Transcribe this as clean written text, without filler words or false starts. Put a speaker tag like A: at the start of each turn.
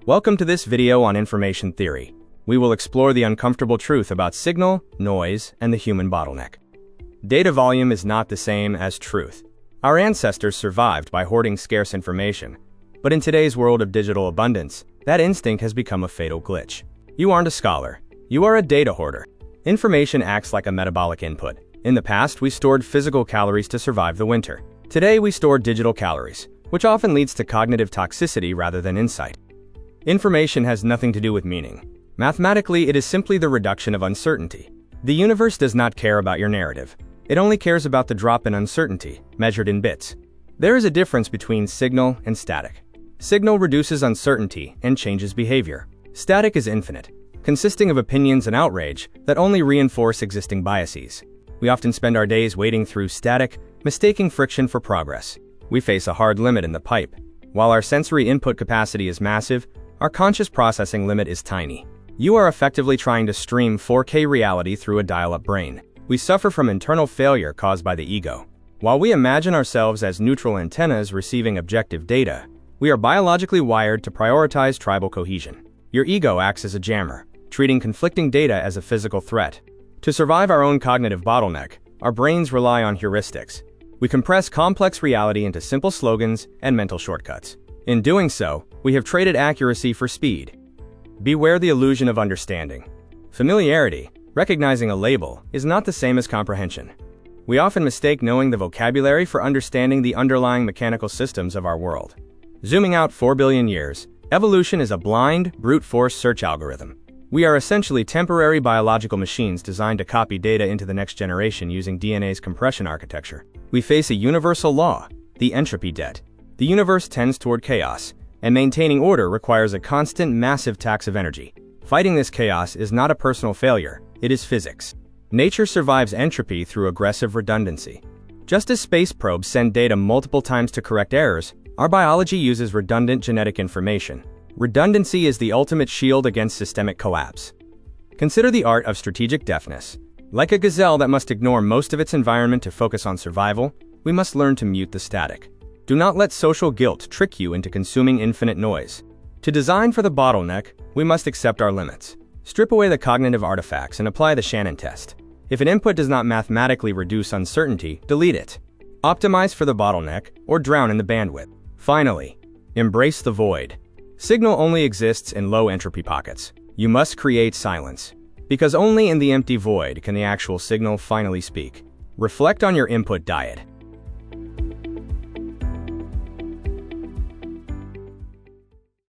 A: Welcome to this video on information theory. We will explore the uncomfortable truth about signal, noise, and the human bottleneck. Data volume is not the same as truth. Our ancestors survived by hoarding scarce information, but in today's world of digital abundance, that instinct has become a fatal glitch. You aren't a scholar. You are a data hoarder. Information acts like a metabolic input. In the past, we stored physical calories to survive the winter. Today, we store digital calories, which often leads to cognitive toxicity rather than insight. Information has nothing to do with meaning. Mathematically, it is simply the reduction of uncertainty. The universe does not care about your narrative. It only cares about the drop in uncertainty, measured in bits. There is a difference between signal and static. Signal reduces uncertainty and changes behavior. Static is infinite, consisting of opinions and outrage that only reinforce existing biases. We often spend our days wading through static, mistaking friction for progress. We face a hard limit in the pipe. While our sensory input capacity is massive, our conscious processing limit is tiny. You are effectively trying to stream 4K reality through a dial-up brain. We suffer from internal failure caused by the ego. While we imagine ourselves as neutral antennas receiving objective data, we are biologically wired to prioritize tribal cohesion. Your ego acts as a jammer, treating conflicting data as a physical threat. To survive our own cognitive bottleneck, our brains rely on heuristics. We compress complex reality into simple slogans and mental shortcuts. In doing so, we have traded accuracy for speed. Beware the illusion of understanding. Familiarity, recognizing a label, is not the same as comprehension. We often mistake knowing the vocabulary for understanding the underlying mechanical systems of our world. Zooming out 4 billion years, evolution is a blind, brute force search algorithm. We are essentially temporary biological machines designed to copy data into the next generation using DNA's compression architecture. We face a universal law, the entropy debt. The universe tends toward chaos, and maintaining order requires a constant, massive tax of energy. Fighting this chaos is not a personal failure, it is physics. Nature survives entropy through aggressive redundancy. Just as space probes send data multiple times to correct errors, our biology uses redundant genetic information. Redundancy is the ultimate shield against systemic collapse. Consider the art of strategic deafness. Like a gazelle that must ignore most of its environment to focus on survival, we must learn to mute the static. Do not let social guilt trick you into consuming infinite noise. To design for the bottleneck, we must accept our limits. Strip away the cognitive artifacts and apply the Shannon test. If an input does not mathematically reduce uncertainty, delete it. Optimize for the bottleneck or drown in the bandwidth. Finally, embrace the void. Signal only exists in low entropy pockets. You must create silence, because only in the empty void can the actual signal finally speak. Reflect on your input diet.